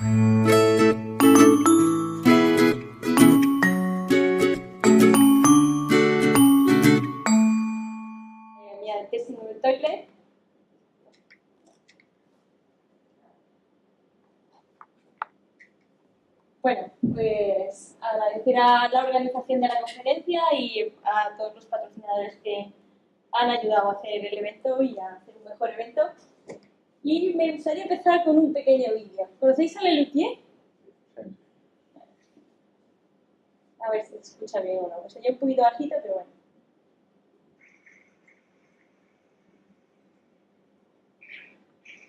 Mira, testing of the toilet. Bueno, pues agradecer a la organización de la conferencia y a todos los patrocinadores que han ayudado a hacer el evento y a hacer un mejor evento. Y me gustaría empezar con un pequeño vídeo. ¿Conocéis a Lelutier? A ver si se escucha bien o no. Pues yo un poquito bajito, pero bueno.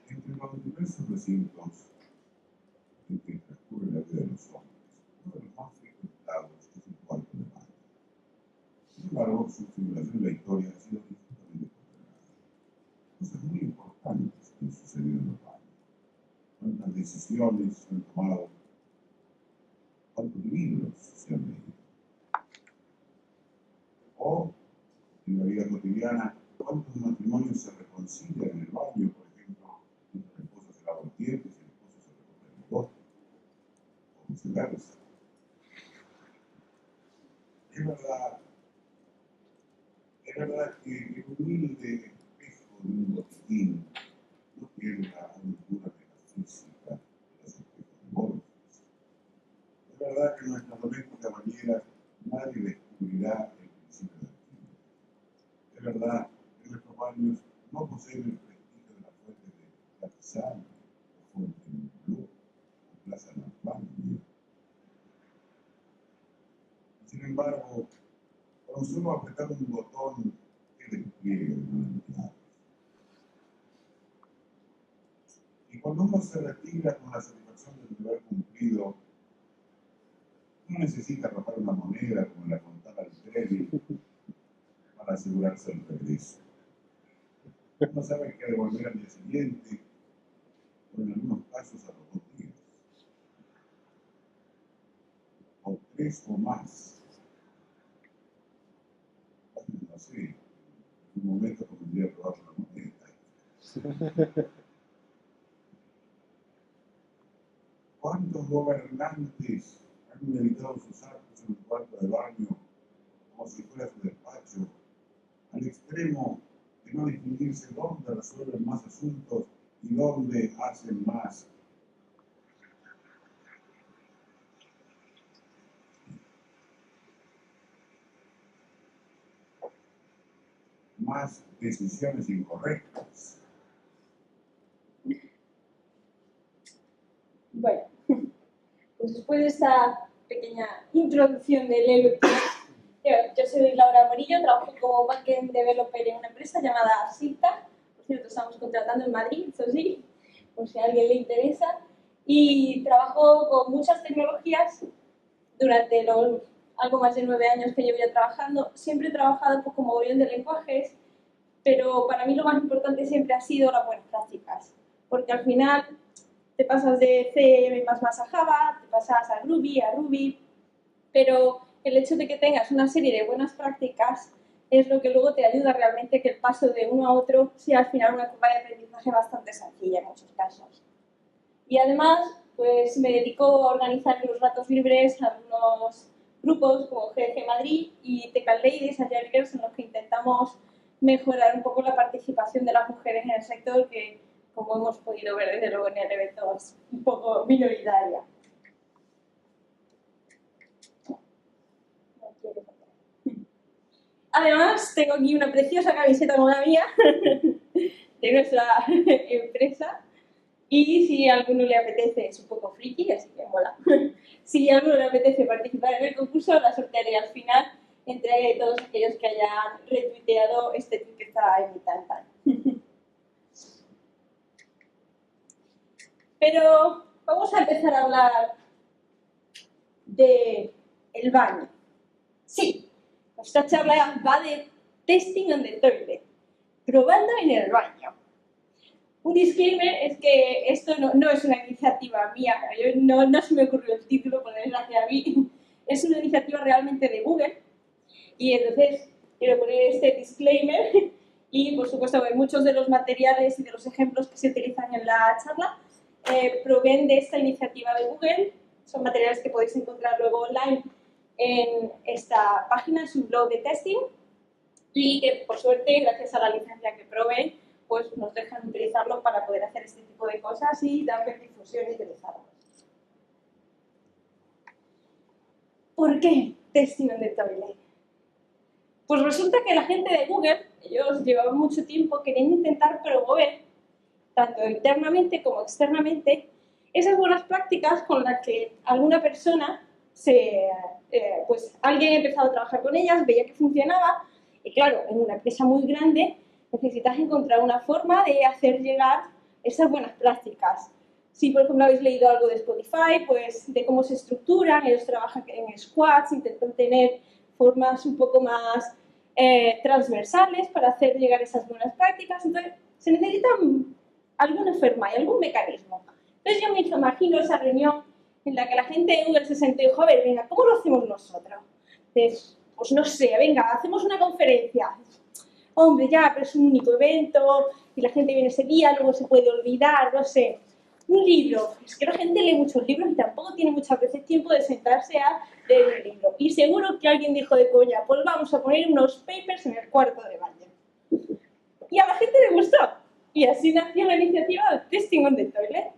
Entre los diversos recintos en que transcurre la vida de los hombres, uno de los más frecuentados es el cuarto de baño. Sin embargo, su figuración en la historia ha sido injustamente condenada. Cosas muy importantes han sucedido en los baños. ¿Cuántas decisiones se han tomado? ¿Cuántos libros se han leído? O, en la vida cotidiana, ¿cuántos matrimonios se reconcilian en el baño? Por ejemplo, entre la esposa se lava los dientes y el esposo se recoge el bigote, o viceversa. Es verdad que el humilde espejo de un botiquín no tiene la hondura metafísica de los espejos de Borges. Es verdad que en nuestras domésticas bañeras nadie descubrirá el principio del fin. Es verdad que nuestros baños no poseen el prestigio de las fuentes de Platizano, o Fontainebleau, o Plaza Normandia. Sin embargo, cuando solo apretar un botón que despliegue de manantiales. Y cuando uno se retira con la satisfacción del deber cumplido, no necesita arrojar una moneda como en la Fontana del Trevi para asegurarse el regreso. No sabe qué devolver al día siguiente, o en algunos casos a los 2 días. O 3 o más. No sé, en un momento convendría probar una moneda. ¿Cuántos gobernantes han dedicado sus actos en un cuarto de baño como si fuera su despacho, al extremo de no distinguirse dónde resuelven más asuntos y dónde hacen más decisiones incorrectas? Bueno, pues después de esta pequeña introducción de Lelutier, yo soy Laura Morillo, trabajo como backend developer en una empresa llamada Sipta. Por cierto, estamos contratando en Madrid, eso sí, por si a alguien le interesa. Y trabajo con muchas tecnologías durante los algo más de 9 años que llevo ya trabajando. Siempre he trabajado pues, como mogollón de lenguajes, pero para mí lo más importante siempre ha sido las buenas prácticas, porque al final te pasas de C++ a Java, te pasas a Ruby, pero el hecho de que tengas una serie de buenas prácticas es lo que luego te ayuda realmente a que el paso de uno a otro sea al final una curva de aprendizaje bastante sencilla en muchos casos. Y además, pues me dedico a organizar en los ratos libres algunos grupos como GDG Madrid y Tech Ladies, Agile Girls, en los que intentamos mejorar un poco la participación de las mujeres en el sector, que como hemos podido ver desde luego en el evento es un poco minoritaria. Además, tengo aquí una preciosa camiseta como la mía de nuestra empresa. Y si a alguno le apetece, es un poco friki, así que mola. Si a alguno le apetece participar en el concurso, la sortearé al final entre todos aquellos que hayan retuiteado este tweet que está en mi timeline. Pero vamos a empezar a hablar de el baño. Sí, esta charla va de testing on the toilet, probando en el baño. Un disclaimer es que esto no es una iniciativa mía, no se me ocurrió el título, por desgracia a mí, es una iniciativa realmente de Google y entonces quiero poner este disclaimer y por supuesto muchos de los materiales y de los ejemplos que se utilizan en la charla proveen de esta iniciativa de Google. Son materiales que podéis encontrar luego online en esta página, en su blog de testing, y que por suerte, gracias a la licencia que proveen, pues nos dejan utilizarlo para poder hacer este tipo de cosas y dar difusión y utilizarlo. ¿Por qué testing on the toilet? Pues resulta que la gente de Google, ellos llevaban mucho tiempo queriendo intentar promover, tanto internamente como externamente, esas buenas prácticas con las que alguna persona, pues alguien empezaba a trabajar con ellas, veía que funcionaba, y claro, en una empresa muy grande necesitas encontrar una forma de hacer llegar esas buenas prácticas. Si, por ejemplo, habéis leído algo de Spotify, pues de cómo se estructuran, ellos trabajan en squads, intentan tener formas un poco más transversales para hacer llegar esas buenas prácticas. Entonces, se necesita alguna forma y algún mecanismo. Entonces, yo me imagino esa reunión en la que la gente de Google se sentó y dijo, a ver, venga, ¿cómo lo hacemos nosotros? Entonces, pues no sé, venga, hacemos una conferencia. Hombre, ya, pero es un único evento y la gente viene ese día, luego se puede olvidar, no sé. Un libro. Es que la gente lee muchos libros y tampoco tiene muchas veces tiempo de sentarse a leer un libro. Y seguro que alguien dijo de coña, pues vamos a poner unos papers en el cuarto de baño. Y a la gente le gustó. Y así nació la iniciativa de Testing on the Toilet.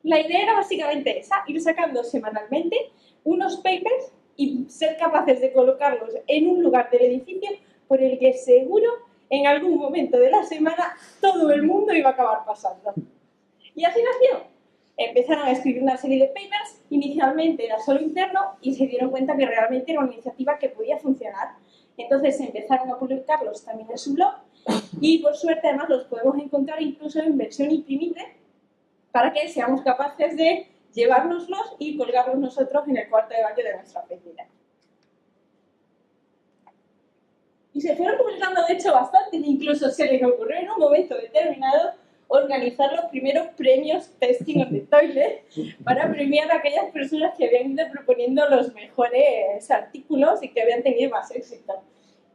La idea era básicamente esa, ir sacando semanalmente unos papers y ser capaces de colocarlos en un lugar del edificio por el que seguro en algún momento de la semana todo el mundo iba a acabar pasando. Y así nació. Empezaron a escribir una serie de papers, inicialmente era solo interno y se dieron cuenta que realmente era una iniciativa que podía funcionar. Entonces empezaron a publicarlos también en su blog y por suerte además los podemos encontrar incluso en versión imprimible para que seamos capaces de llevárnoslos y colgarlos nosotros en el cuarto de baño de nuestra oficina. Y se fueron publicando de hecho bastante, incluso se les ocurrió en un momento determinado organizar los primeros premios Testing on the Toilet para premiar a aquellas personas que habían ido proponiendo los mejores artículos y que habían tenido más éxito.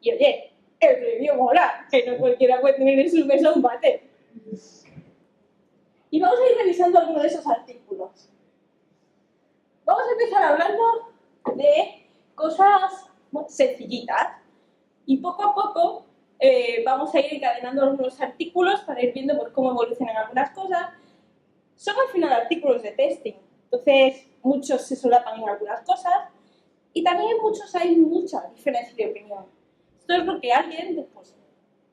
Y oye, el premio mola, que no cualquiera puede tener en su mesa un váter. Y vamos a ir revisando algunos de esos artículos. Vamos a empezar hablando de cosas sencillitas y poco a poco vamos a ir encadenando algunos artículos para ir viendo pues, cómo evolucionan algunas cosas. Son al final artículos de testing, entonces muchos se solapan en algunas cosas y también en muchos hay mucha diferencia de opinión. Esto es lo que alguien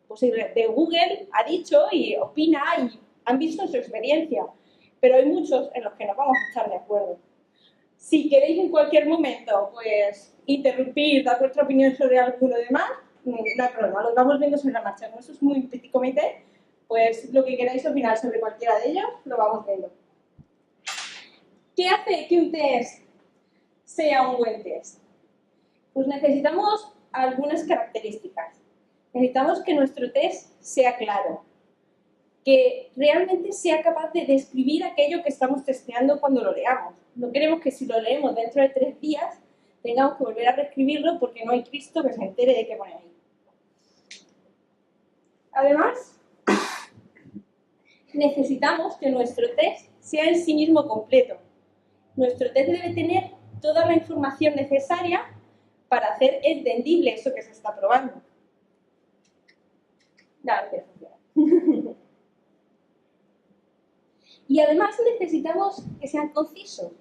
pues, de Google ha dicho y opina y han visto en su experiencia, pero hay muchos en los que no vamos a estar de acuerdo. Si queréis en cualquier momento pues, interrumpir, dar vuestra opinión sobre alguno demás, no hay problema, los vamos viendo sobre la marcha. Como eso es muy petit comité, pues lo que queráis opinar sobre cualquiera de ellos, lo vamos viendo. ¿Qué hace que un test sea un buen test? Pues necesitamos algunas características. Necesitamos que nuestro test sea claro, que realmente sea capaz de describir aquello que estamos testeando cuando lo leamos. No queremos que si lo leemos dentro de 3 días tengamos que volver a reescribirlo porque no hay Cristo que se entere de qué pone ahí. Además, necesitamos que nuestro test sea en sí mismo completo. Nuestro test debe tener toda la información necesaria para hacer entendible eso que se está probando. Gracias. Y además necesitamos que sean concisos,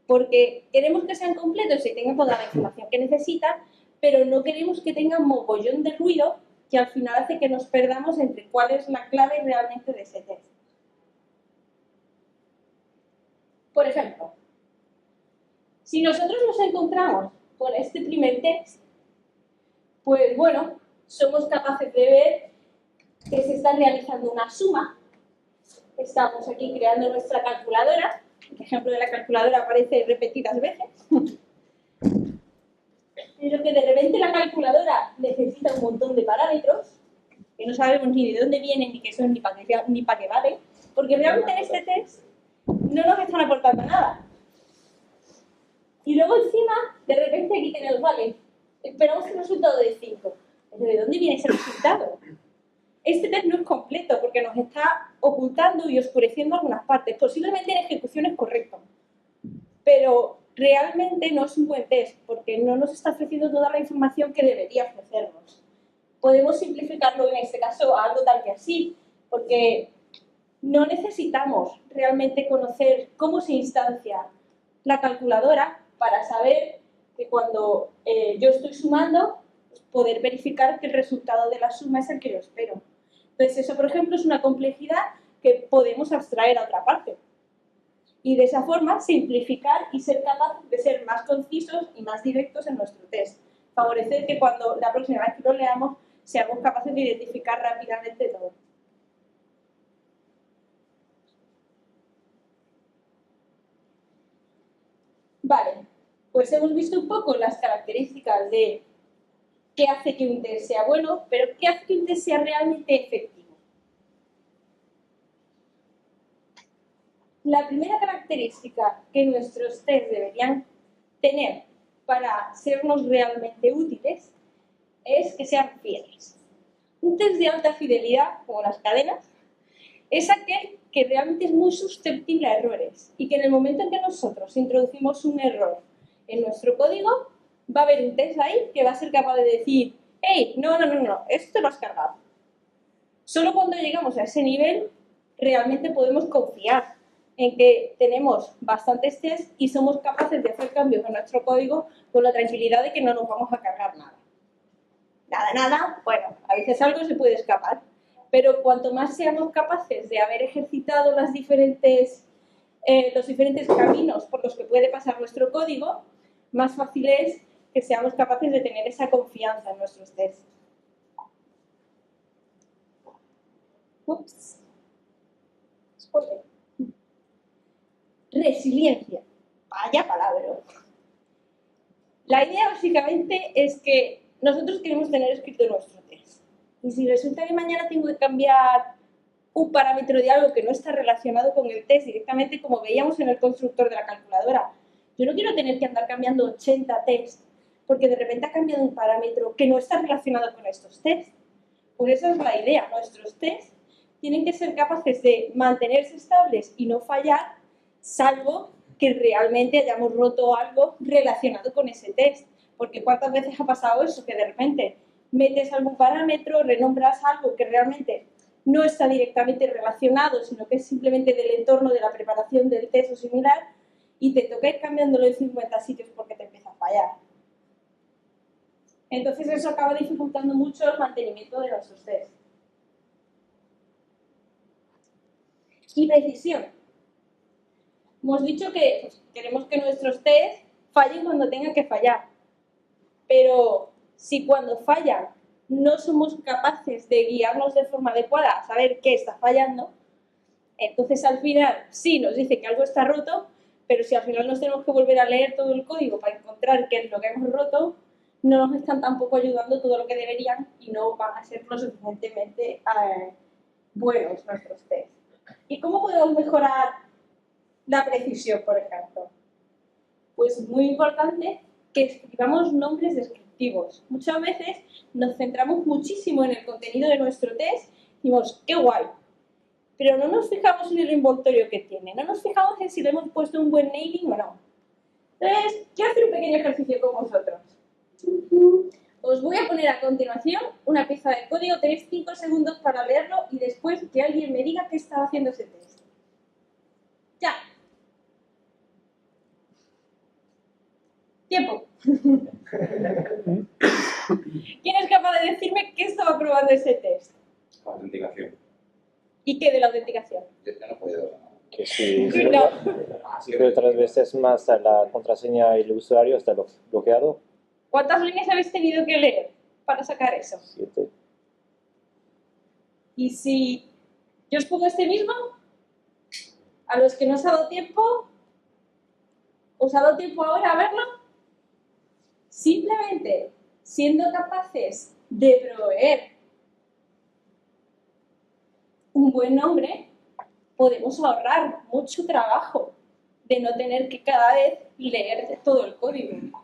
porque queremos que sean completos y tengan toda la información que necesitan, pero no queremos que tengan mogollón de ruido que al final hace que nos perdamos entre cuál es la clave realmente de ese test. Por ejemplo, si nosotros nos encontramos con este primer test, pues bueno, somos capaces de ver que se está realizando una suma. Estamos aquí creando nuestra calculadora. El ejemplo de la calculadora aparece repetidas veces. Pero que de repente la calculadora necesita un montón de parámetros que no sabemos ni de dónde vienen, ni qué son, ni para qué valen, porque realmente en este test no nos están aportando nada. Y luego encima, de repente aquí tenemos, vale, esperamos un resultado de 5. ¿Pero de dónde viene ese resultado? este test no es completo porque nos está ocultando y oscureciendo algunas partes. Posiblemente en ejecución es correcto, pero realmente no es un buen test porque no nos está ofreciendo toda la información que debería ofrecernos. Podemos simplificarlo en este caso a algo tal que así, porque no necesitamos realmente conocer cómo se instancia la calculadora para saber que cuando yo estoy sumando, pues poder verificar que el resultado de la suma es el que yo espero. Entonces eso, por ejemplo, es una complejidad que podemos abstraer a otra parte. Y de esa forma simplificar y ser capaces de ser más concisos y más directos en nuestro test. Favorecer que cuando la próxima vez que lo leamos seamos capaces de identificar rápidamente todo. Vale, pues hemos visto un poco las características de qué hace que un test sea bueno, pero qué hace que un test sea realmente efectivo. La primera característica que nuestros tests deberían tener para sernos realmente útiles es que sean fieles. Un test de alta fidelidad, como las cadenas, es aquel que realmente es muy susceptible a errores y que en el momento en que nosotros introducimos un error en nuestro código, va a haber un test ahí que va a ser capaz de decir hey, no, esto lo has cargado. Solo cuando llegamos a ese nivel realmente podemos confiar en que tenemos bastantes tests y somos capaces de hacer cambios en nuestro código con la tranquilidad de que no nos vamos a cargar nada. Nada, bueno, a veces algo se puede escapar, pero cuanto más seamos capaces de haber ejercitado los diferentes caminos por los que puede pasar nuestro código, más fácil es que seamos capaces de tener esa confianza en nuestros tests. Ups. Spoiler. Resiliencia. Vaya palabra. La idea básicamente es que nosotros queremos tener escrito nuestro test. Y si resulta que mañana tengo que cambiar un parámetro de algo que no está relacionado con el test directamente, como veíamos en el constructor de la calculadora, yo no quiero tener que andar cambiando 80 tests porque de repente ha cambiado un parámetro que no está relacionado con estos tests. Por eso es la idea. Nuestros tests tienen que ser capaces de mantenerse estables y no fallar, salvo que realmente hayamos roto algo relacionado con ese test. Porque ¿cuántas veces ha pasado eso? Que de repente metes algún parámetro, renombras algo que realmente no está directamente relacionado, sino que es simplemente del entorno de la preparación del test o similar, y te toca ir cambiándolo en 50 sitios porque te empieza a fallar. Entonces eso acaba dificultando mucho el mantenimiento de nuestros tests. Y precisión. Hemos dicho que pues, queremos que nuestros tests fallen cuando tengan que fallar. Pero si cuando fallan no somos capaces de guiarnos de forma adecuada a saber qué está fallando, entonces al final sí nos dice que algo está roto, pero si al final nos tenemos que volver a leer todo el código para encontrar qué es lo que hemos roto, no nos están tampoco ayudando todo lo que deberían y no van a ser lo suficientemente buenos nuestros tests. ¿Y cómo podemos mejorar la precisión, por ejemplo? Pues muy importante que escribamos nombres descriptivos. Muchas veces nos centramos muchísimo en el contenido de nuestro test y decimos, ¡qué guay! Pero no nos fijamos en el envoltorio que tiene, no nos fijamos en si le hemos puesto un buen naming o no. Entonces, quiero hacer un pequeño ejercicio con vosotros. Os voy a poner a continuación una pieza de código, tenéis 5 segundos para leerlo y después que alguien me diga qué estaba haciendo ese test. ¡Ya! ¡Tiempo! ¿Quién es capaz de decirme qué estaba probando ese test? Autenticación. ¿Y qué de la autenticación? Yo no puedo. Que si No. otras veces más la contraseña y el usuario está bloqueado. ¿Cuántas líneas habéis tenido que leer para sacar eso? 7. Y si yo os pongo este mismo, a los que no os ha dado tiempo, ¿os ha dado tiempo ahora a verlo? Simplemente siendo capaces de proveer un buen nombre, podemos ahorrar mucho trabajo de no tener que cada vez leer todo el código.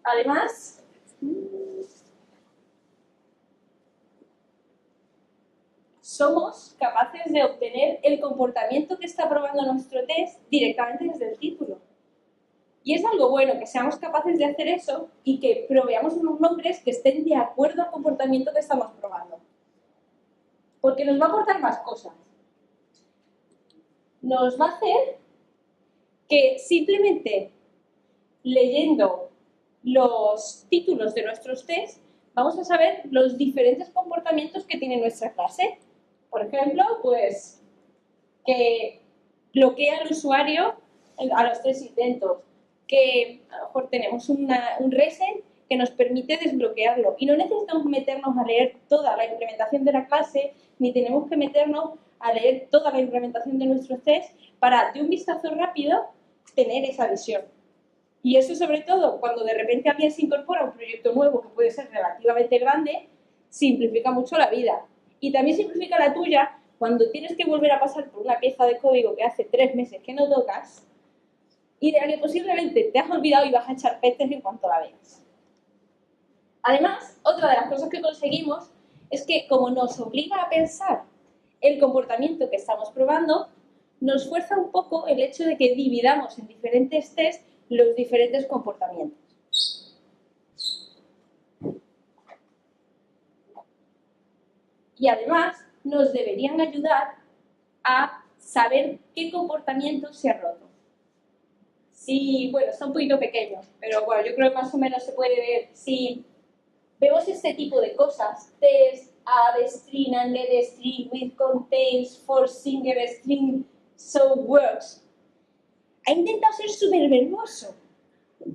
Además, somos capaces de obtener el comportamiento que está probando nuestro test directamente desde el título. Y es algo bueno que seamos capaces de hacer eso y que proveamos unos nombres que estén de acuerdo al comportamiento que estamos probando. Porque nos va a aportar más cosas. Nos va a hacer que simplemente leyendo los títulos de nuestros tests vamos a saber los diferentes comportamientos que tiene nuestra clase. Por ejemplo, pues que bloquea al usuario a los 3 intentos, que a lo mejor tenemos un reset que nos permite desbloquearlo y no necesitamos meternos a leer toda la implementación de la clase ni tenemos que meternos a leer toda la implementación de nuestros tests para de un vistazo rápido tener esa visión. Y eso sobre todo cuando de repente alguien se incorpora a un proyecto nuevo que puede ser relativamente grande, simplifica mucho la vida. Y también simplifica la tuya cuando tienes que volver a pasar por una pieza de código que hace 3 meses que no tocas y de la que posiblemente te has olvidado y vas a echar pestes en cuanto la veas. Además, otra de las cosas que conseguimos es que como nos obliga a pensar el comportamiento que estamos probando, nos fuerza un poco el hecho de que dividamos en diferentes tests los diferentes comportamientos. Y además nos deberían ayudar a saber qué comportamiento se ha roto. Sí, bueno, está un poquito pequeño, pero bueno, yo creo que más o menos se puede ver. Si vemos este tipo de cosas, test, add string and let string with contains for single string so works, ha intentado ser súper verboso,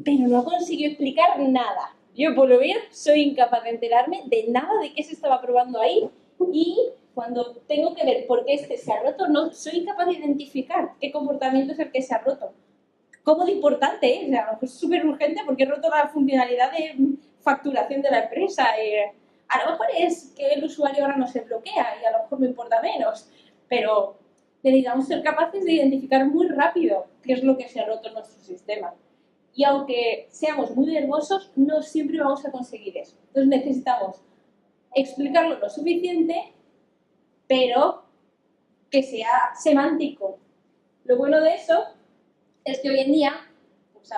pero no ha conseguido explicar nada. Yo, por lo menos, soy incapaz de enterarme de nada de qué se estaba probando ahí y cuando tengo que ver por qué este se ha roto, no soy incapaz de identificar qué comportamiento es el que se ha roto. ¿Cómo de importante es? O sea, es súper urgente porque he roto la funcionalidad de facturación de la empresa. A lo mejor es que el usuario ahora no se bloquea y a lo mejor me importa menos, pero necesitamos ser capaces de identificar muy rápido qué es lo que se ha roto en nuestro sistema. Y aunque seamos muy verbosos, no siempre vamos a conseguir eso. Entonces necesitamos explicarlo lo suficiente, pero que sea semántico. Lo bueno de eso es que hoy en día, pues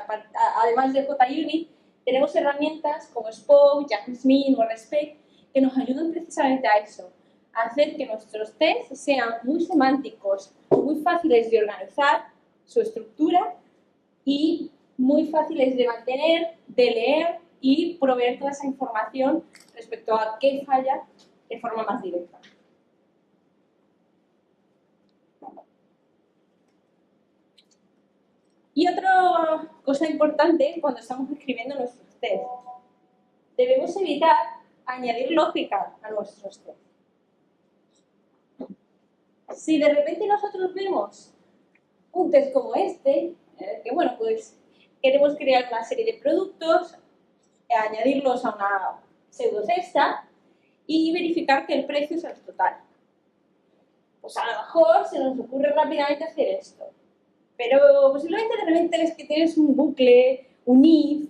además de JUnit, tenemos herramientas como Spoke, Jasmine o Respect que nos ayudan precisamente a eso, a hacer que nuestros tests sean muy semánticos, muy fáciles de organizar, su estructura, y muy fáciles de mantener, de leer y proveer toda esa información respecto a qué falla de forma más directa. Y otra cosa importante cuando estamos escribiendo nuestros tests, debemos evitar añadir lógica a nuestros tests. Si de repente nosotros vemos un test como este, que bueno, pues queremos crear una serie de productos, añadirlos a una pseudo cesta y verificar que el precio es el total. Pues a lo mejor se nos ocurre rápidamente hacer esto. Pero posiblemente de repente ves que tienes un bucle, un if,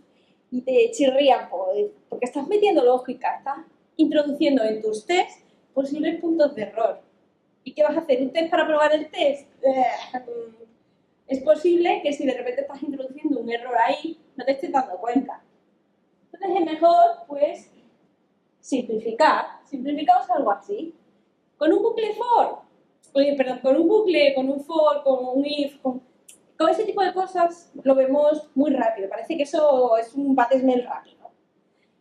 y te chirría porque estás metiendo lógica, estás introduciendo en tus tests posibles puntos de error. ¿Y qué vas a hacer? ¿Un test para probar el test? Es posible que si de repente estás introduciendo un error ahí, no te estés dando cuenta. Entonces es mejor, pues, simplificar. Simplificamos algo así. Con un bucle for, con un bucle, con un for, con un if, con ese tipo de cosas lo vemos muy rápido. Parece que eso es un batesmel rápido.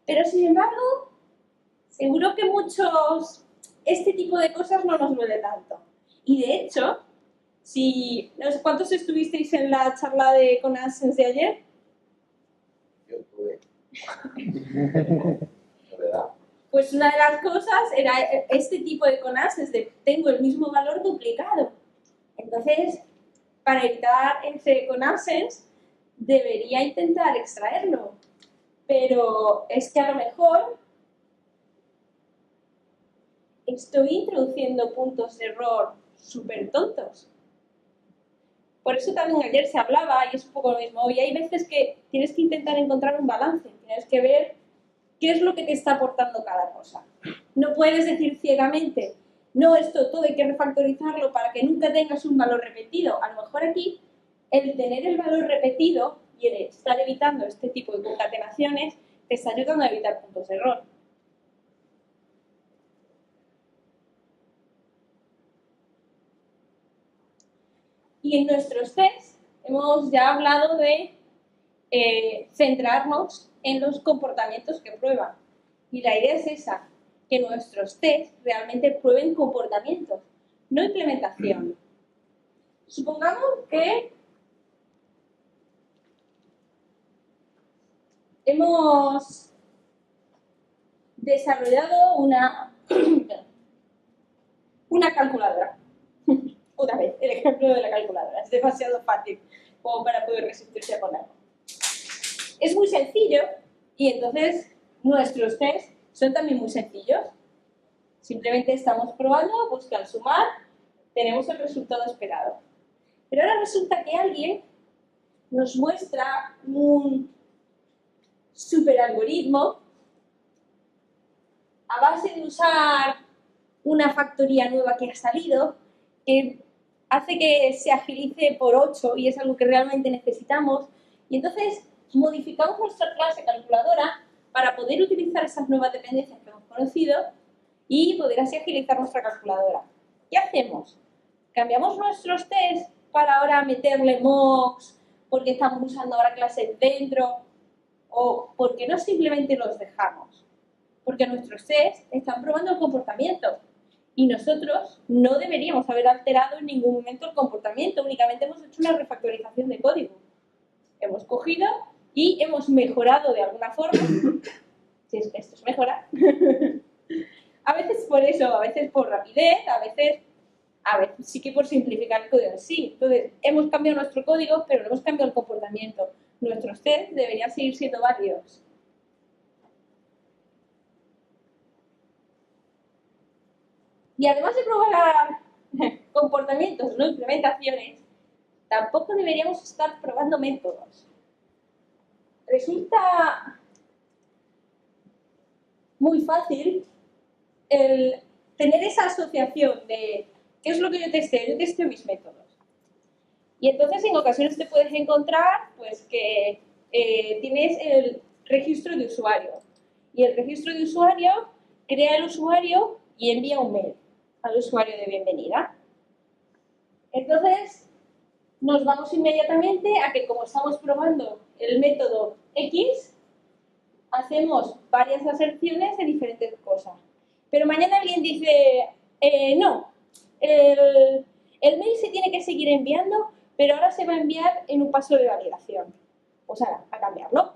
Pero sin embargo, seguro que este tipo de cosas no nos duele tanto. Y de hecho, no sé cuántos estuvisteis en la charla de Connaissance de ayer. Yo tuve. La verdad. Pues una de las cosas era este tipo de Connaissance de tengo el mismo valor duplicado. Entonces, para evitar ese Connaissance, debería intentar extraerlo. Pero es que a lo mejor estoy introduciendo puntos de error súper tontos. Por eso también ayer se hablaba, y es un poco lo mismo hoy, hay veces que tienes que intentar encontrar un balance, tienes que ver qué es lo que te está aportando cada cosa. No puedes decir ciegamente no, esto todo hay que refactorizarlo para que nunca tengas un valor repetido. A lo mejor aquí, el tener el valor repetido y el estar evitando este tipo de concatenaciones te está ayudando a evitar puntos de error. Y en nuestros tests hemos ya hablado de centrarnos en los comportamientos que prueban. Y la idea es esa, que nuestros tests realmente prueben comportamientos, no implementación. Supongamos que hemos desarrollado una calculadora. Otra vez, el ejemplo de la calculadora. Es demasiado fácil como para poder resistirse a ponerlo. Es muy sencillo y entonces nuestros tests son también muy sencillos. Simplemente estamos probando, buscan sumar, tenemos el resultado esperado. Pero ahora resulta que alguien nos muestra un superalgoritmo a base de usar una factoría nueva que ha salido, que hace que se agilice por 8 y es algo que realmente necesitamos. Y entonces modificamos nuestra clase calculadora para poder utilizar esas nuevas dependencias que hemos conocido y poder así agilizar nuestra calculadora. ¿Qué hacemos? ¿Cambiamos nuestros tests para ahora meterle mocks porque estamos usando ahora clases dentro? ¿O por qué no simplemente los dejamos? Porque nuestros tests están probando el comportamiento y nosotros no deberíamos haber alterado en ningún momento el comportamiento, únicamente hemos hecho una refactorización de código. Hemos cogido y hemos mejorado de alguna forma, si es que esto es mejorar, a veces por eso, a veces por rapidez, a veces sí que por simplificar el código en sí. Entonces, hemos cambiado nuestro código, pero no hemos cambiado el comportamiento. Nuestros tests deberían seguir siendo válidos. Y además de probar comportamientos, no implementaciones, tampoco deberíamos estar probando métodos. Resulta muy fácil el tener esa asociación de ¿qué es lo que yo testeo? Yo testeo mis métodos. Y entonces en ocasiones te puedes encontrar pues, que tienes el registro de usuario. Y el registro de usuario crea el usuario y envía un mail al usuario de bienvenida. Entonces nos vamos inmediatamente a que como estamos probando el método X, hacemos varias aserciones de diferentes cosas. Pero mañana alguien dice, no, el mail se tiene que seguir enviando, pero ahora se va a enviar en un paso de validación. Pues ahora, a cambiarlo.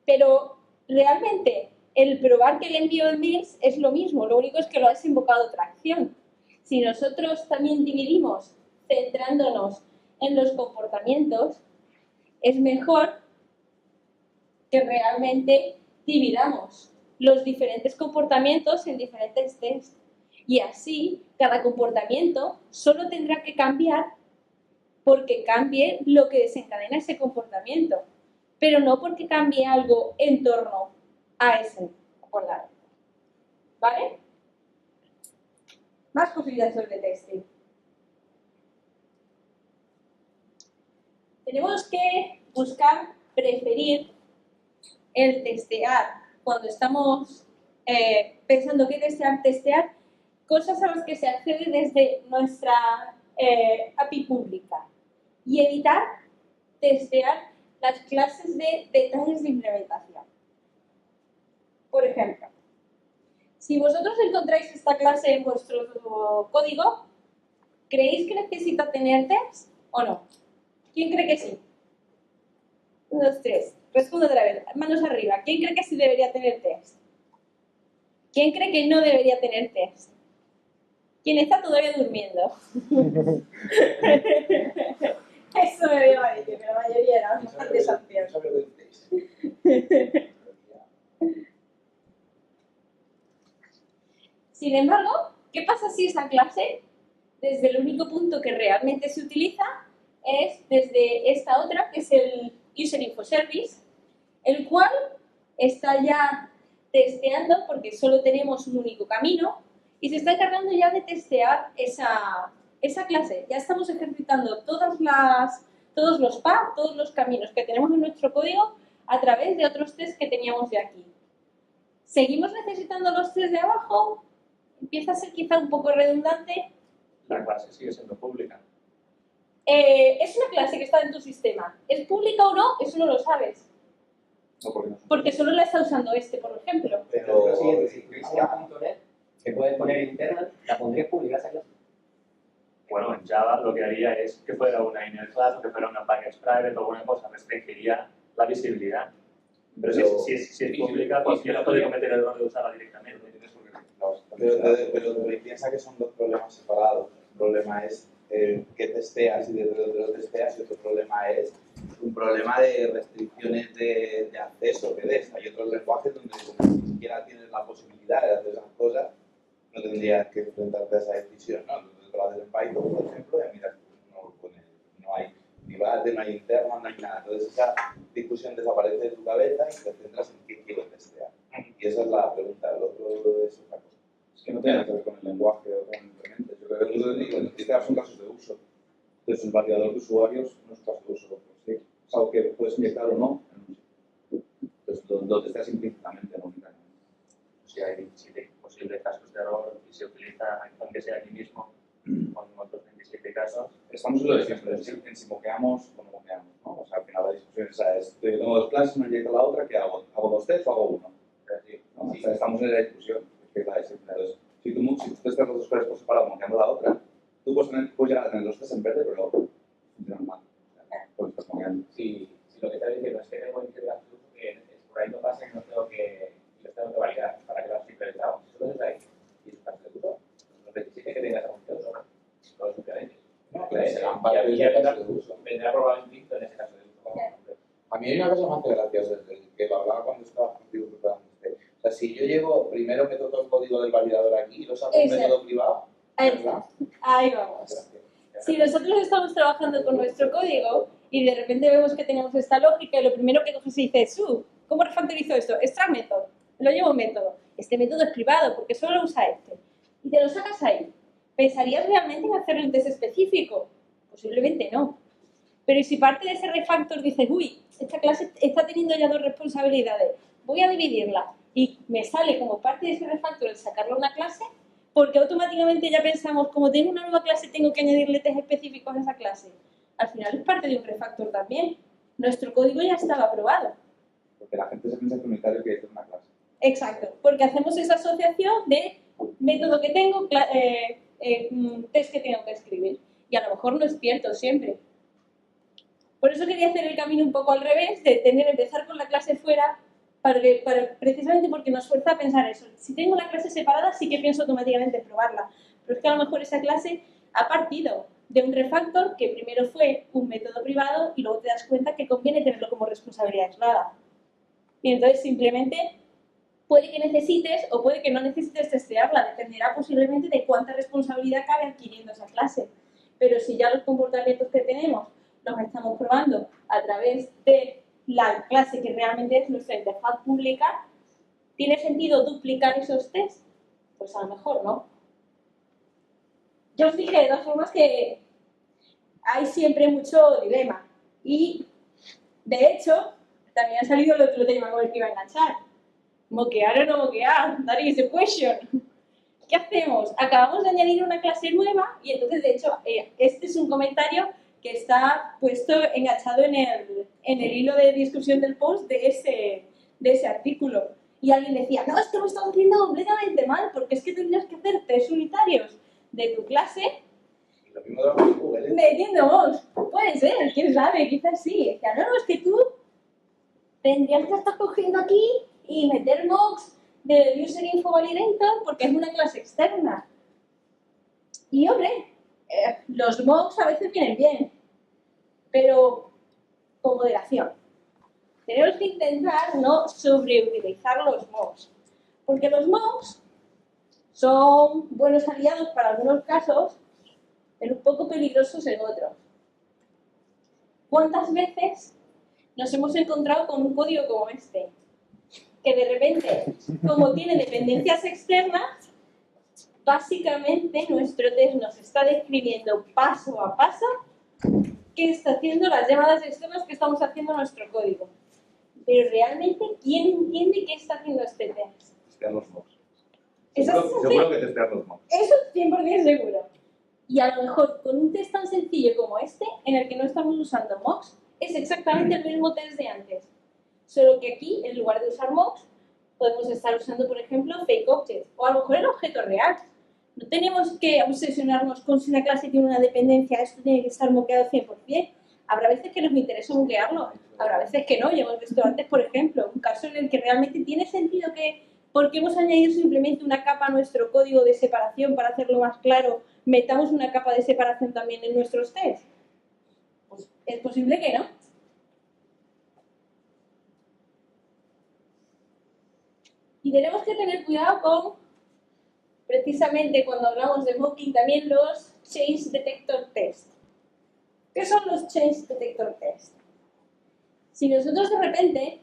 Pero realmente el probar que el envío de mails es lo mismo, lo único es que lo has invocado otra acción. Si nosotros también dividimos centrándonos en los comportamientos, es mejor que realmente dividamos los diferentes comportamientos en diferentes tests. Y así, cada comportamiento solo tendrá que cambiar porque cambie lo que desencadena ese comportamiento, pero no porque cambie algo en torno a ese comportamiento. ¿Vale? Más posibilidades sobre testing. Tenemos que buscar, preferir el testear cuando estamos pensando qué testear cosas a las que se accede desde nuestra API pública y evitar testear las clases de detalles de implementación. Por ejemplo, si vosotros encontráis esta clase en vuestro código, ¿creéis que necesita tener test o no? ¿Quién cree que sí? 1, 2, 3. Respondo otra vez. Manos arriba. ¿Quién cree que sí debería tener test? ¿Quién cree que no debería tener test? ¿Quién está todavía durmiendo? Eso me veo a decir, pero la mayoría eran bastante ansiosos. Sin embargo, ¿qué pasa si esa clase, desde el único punto que realmente se utiliza, es desde esta otra, que es el User Info Service, el cual está ya testeando porque solo tenemos un único camino y se está encargando ya de testear esa clase. Ya estamos ejercitando todos los paths, todos los caminos que tenemos en nuestro código a través de otros tests que teníamos de aquí. ¿Seguimos necesitando los tests de abajo? Empieza a ser quizá un poco redundante. La clase sigue siendo pública. Es una clase que está en tu sistema. ¿Es pública o no? Eso no lo sabes. No, porque no. Porque solo la está usando por ejemplo. Pero si Cristian.net, que puedes poner interna, la pondrías pública esa clase. Bueno, en Java lo que haría es que fuera una inner class o que fuera una package private o alguna cosa, restringiría la visibilidad. Pero si es pública, cualquiera puede cometer el error de usarla directamente. Pero piensa que son dos problemas separados. Un problema es qué testeas y de dónde lo testeas, y otro problema es un problema de restricciones de acceso que des. Hay otros lenguajes donde como ni siquiera tienes la posibilidad de hacer esas cosas, no tendrías que enfrentarte a esa decisión, ¿no? Entonces lo haces en Python, por ejemplo, y mira, no hay ni base, no hay interno, no hay nada. Entonces esa discusión desaparece de tu cabeza y te centras en qué quiero testear. Y esa es la pregunta. El otro es otra cosa. Es que no tiene que ver con el lenguaje o con el implemento. Yo creo que los testeos son casos de uso. Entonces, el validador de usuarios no es un caso de uso. Pues, sí, es algo que puedes inyectar o no. Entonces, lo testeas implícitamente, no únicamente. Si hay posibles casos de error y se utiliza, aunque sea aquí mismo, con otros 27 casos. Estamos en lo de siempre, en si moqueamos o no moqueamos, ¿no? O sea, al final la discusión es, yo tengo dos clases, no inyecto la otra, ¿qué hago? ¿Hago dos tests o hago uno? ¿No? O sea, estamos en la discusión, que es la de siempre. Entonces, si tú testas las dos cosas por separado, moqueando la otra, tú puedes llegar a tener los tests en verde, pero luego funcionan mal. O sea, pues estás moqueando. Si lo que estás diciendo es que tengo iniciativa absoluta, que por ahí no pasa y no tengo que validar para que lo has implementado. Si solo es ahí y es parte de uso, los 27 que tengas anunciados son todos diferentes. No, pero serán parte de casos de uso. Vendrá probablemente en ese caso de uso. A mí hay una cosa más graciosa, que lo hablaba cuando estaba contigo preparando este. O sea, si yo llego, primero meto todo el código del validador aquí y lo saco en método privado, ¿verdad? Ahí vamos. Si nosotros estamos trabajando con nuestro código y de repente vemos que tenemos esta lógica y lo primero que coges y dices, ¿cómo refactorizo esto? Extract method, lo llevo método. Este método es privado porque solo lo usa este. Y te lo sacas ahí. ¿Pensarías realmente en hacerle un test específico? Posiblemente no. Pero ¿y si parte de ese refactor dices, esta clase está teniendo ya dos responsabilidades, voy a dividirla y me sale como parte de ese refactor el sacarlo a una clase, porque automáticamente ya pensamos, como tengo una nueva clase, tengo que añadirle test específicos a esa clase? Al final es parte de un refactor también. Nuestro código ya estaba aprobado. Porque la gente se piensa que unitario quiere decir una clase. Exacto, porque hacemos esa asociación de método que tengo, test que tengo que escribir. Y a lo mejor no es cierto siempre. Por eso quería hacer el camino un poco al revés, de empezar con la clase fuera, precisamente porque nos fuerza a pensar eso. Si tengo la clase separada, sí que pienso automáticamente en probarla. Pero es que a lo mejor esa clase ha partido de un refactor que primero fue un método privado y luego te das cuenta que conviene tenerlo como responsabilidad aislada. Y entonces simplemente puede que necesites o puede que no necesites testearla, dependerá posiblemente de cuánta responsabilidad cabe adquiriendo esa clase. Pero si ya los comportamientos que tenemos los estamos probando a través de la clase que realmente es nuestra interfaz pública, ¿tiene sentido duplicar esos tests? Pues a lo mejor no. Yo os dije de todas formas que hay siempre mucho dilema. Y, de hecho, también ha salido el otro tema con el que iba a enganchar. ¿Moquear o no moquear? That is the question. ¿Qué hacemos? Acabamos de añadir una clase nueva y entonces, de hecho, este es un comentario que está puesto, enganchado en el hilo de discusión del post de ese artículo. Y alguien decía, no, esto lo estás haciendo completamente mal, porque es que tendrías que hacer test unitarios de tu clase Y lo mismo de los Google, metiendo mocks. Puede ser, quién sabe, quizás sí. Decía, no, es que tú tendrías que estar cogiendo aquí y meter mocks del User Info Validator porque es una clase externa. Y hombre, los mocks a veces vienen bien, pero con moderación. Tenemos que intentar no sobreutilizar los mocks, porque los mocks son buenos aliados para algunos casos, pero un poco peligrosos en otros. ¿Cuántas veces nos hemos encontrado con un código como este? Que de repente, como tiene dependencias externas, básicamente nuestro test nos está describiendo paso a paso qué está haciendo las llamadas externas que estamos haciendo a nuestro código. Pero realmente, ¿quién entiende qué está haciendo este test? Testear los mocks. ¿Eso es así? Seguro que testear los mocks. Eso es 100% seguro. Y a lo mejor con un test tan sencillo como este, en el que no estamos usando mocks, es exactamente el mismo test de antes. Solo que aquí, en lugar de usar mocks, podemos estar usando, por ejemplo, fake objects, o a lo mejor el objeto real. No tenemos que obsesionarnos con si una clase tiene una dependencia, esto tiene que estar moqueado 100%. Habrá veces que nos interesa moquearlo, habrá veces que no. Ya hemos visto antes, por ejemplo, un caso en el que realmente tiene sentido que, porque hemos añadido simplemente una capa a nuestro código de separación para hacerlo más claro, metamos una capa de separación también en nuestros tests. Pues es posible que no. Y tenemos que tener cuidado con, precisamente cuando hablamos de mocking, también los change detector test. ¿Qué son los change detector test? Si nosotros de repente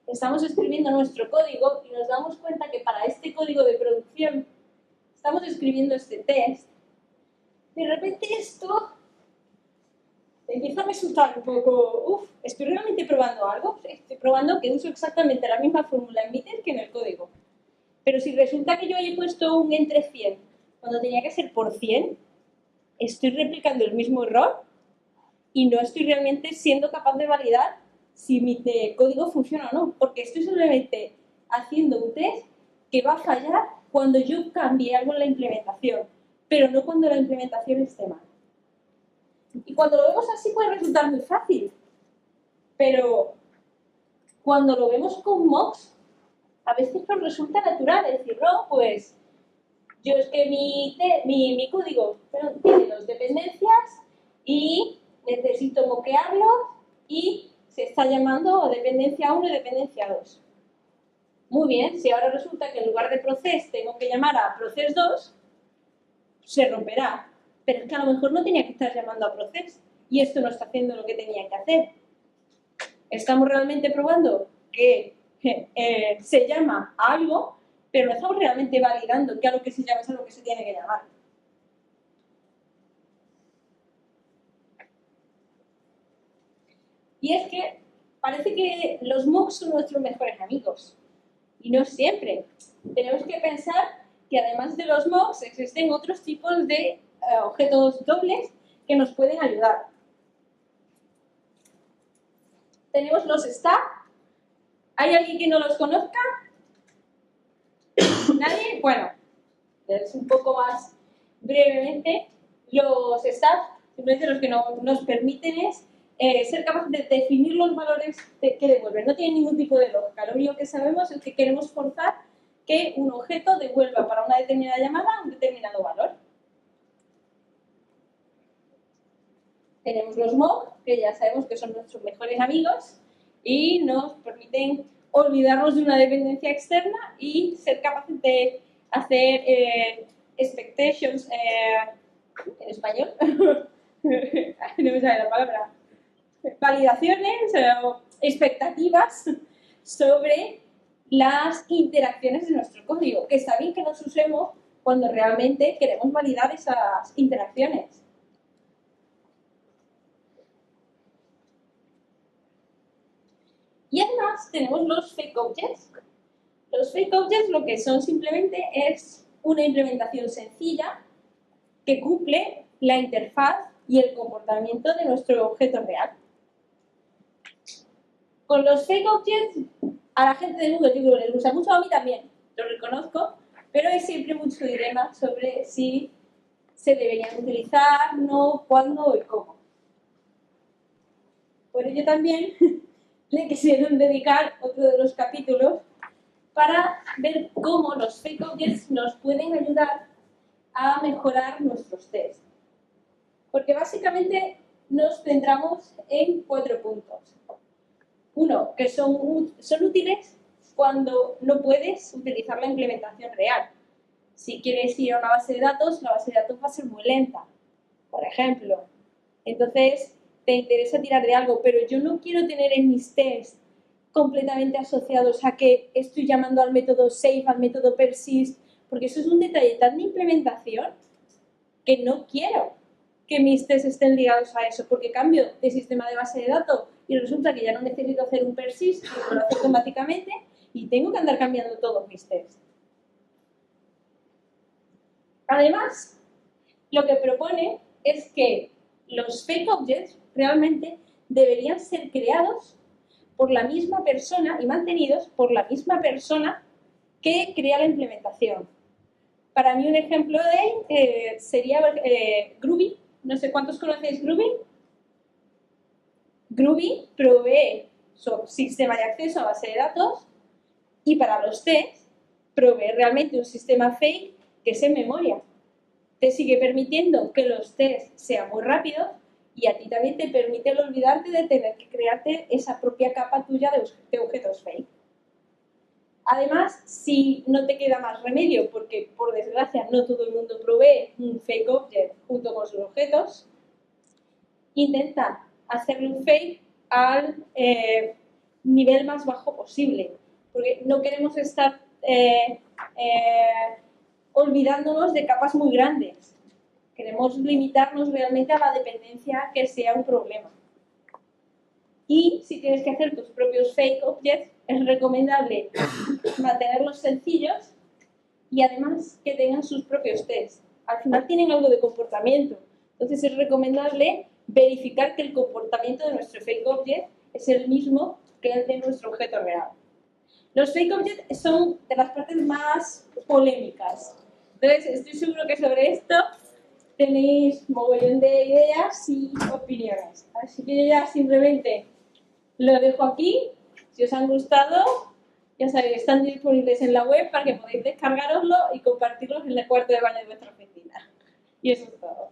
estamos escribiendo nuestro código y nos damos cuenta que para este código de producción estamos escribiendo este test, de repente esto empieza a resultar un poco, ¿estoy realmente probando algo? Estoy probando que uso exactamente la misma fórmula en mi test que en el código. Pero si resulta que yo haya puesto un entre 100 cuando tenía que ser por 100, estoy replicando el mismo error y no estoy realmente siendo capaz de validar si mi código funciona o no, porque estoy solamente haciendo un test que va a fallar cuando yo cambie algo en la implementación, pero no cuando la implementación esté mal. Y cuando lo vemos así puede resultar muy fácil, pero cuando lo vemos con mocks, a veces nos resulta natural decir, no, pues yo es que mi código tiene 2 dependencias y necesito moquearlo y se está llamando dependencia 1 y dependencia 2. Muy bien, si ahora resulta que en lugar de process tengo que llamar a process 2, se romperá. Pero es que a lo mejor no tenía que estar llamando a process y esto no está haciendo lo que tenía que hacer. Estamos realmente probando que se llama a algo, pero no estamos realmente validando que a lo que se llama es a lo que se tiene que llamar. Y es que parece que los mocks son nuestros mejores amigos. Y no siempre. Tenemos que pensar que además de los mocks existen otros tipos de objetos dobles que nos pueden ayudar. Tenemos los stack. ¿Hay alguien que no los conozca? ¿Nadie? Bueno, es un poco más brevemente. Los stack, simplemente los que nos permiten es ser capaces de definir los valores que devuelven. No tienen ningún tipo de lógica. Lo único que sabemos es que queremos forzar que un objeto devuelva para una determinada llamada un determinado valor. Tenemos los mock, que ya sabemos que son nuestros mejores amigos y nos permiten olvidarnos de una dependencia externa y ser capaces de hacer expectations, en español, no me sale la palabra, validaciones o expectativas sobre las interacciones de nuestro código, que está bien que nos usemos cuando realmente queremos validar esas interacciones. Y además tenemos los fake objects. Los fake objects lo que son simplemente es una implementación sencilla que cumple la interfaz y el comportamiento de nuestro objeto real. Con los fake objects, a la gente de Google yo creo que les gusta mucho, a mí también, lo reconozco, pero hay siempre mucho dilema sobre si se deberían utilizar, no, cuándo y cómo. Por ello también le quisieron dedicar otro de los capítulos para ver cómo los fake objects nos pueden ayudar a mejorar nuestros tests. Porque básicamente nos centramos en 4 puntos. Uno, que son útiles cuando no puedes utilizar la implementación real. Si quieres ir a una base de datos, la base de datos va a ser muy lenta, por ejemplo. Entonces, te interesa tirar de algo, pero yo no quiero tener en mis tests completamente asociados a que estoy llamando al método save, al método persist, porque eso es un detalle tan de implementación que no quiero que mis tests estén ligados a eso, porque cambio de sistema de base de datos y resulta que ya no necesito hacer un persist, que lo hace automáticamente y tengo que andar cambiando todos mis tests. Además, lo que propone es que los fake objects realmente deberían ser creados por la misma persona y mantenidos por la misma persona que crea la implementación. Para mí un ejemplo de sería Groovy. No sé cuántos conocéis Groovy. Groovy provee su sistema de acceso a base de datos y para los tests provee realmente un sistema fake que es en memoria. Te sigue permitiendo que los tests sean muy rápidos y a ti también te permite el olvidarte de tener que crearte esa propia capa tuya de objetos fake. Además, si no te queda más remedio, porque por desgracia no todo el mundo provee un fake object junto con sus objetos, intenta hacerle un fake al nivel más bajo posible, porque no queremos estar olvidándonos de capas muy grandes. Queremos limitarnos realmente a la dependencia que sea un problema. Y si tienes que hacer tus propios fake objects, es recomendable mantenerlos sencillos y además que tengan sus propios tests. Al final tienen algo de comportamiento. Entonces es recomendable verificar que el comportamiento de nuestro fake object es el mismo que el de nuestro objeto real. Los fake objects son de las partes más polémicas. Entonces estoy seguro que sobre esto tenéis mogollón de ideas y opiniones. Así que yo ya simplemente lo dejo aquí. Si os han gustado, ya sabéis, están disponibles en la web para que podáis descargaroslo y compartirlos en el cuarto de baño de vuestra oficina. Y eso es todo.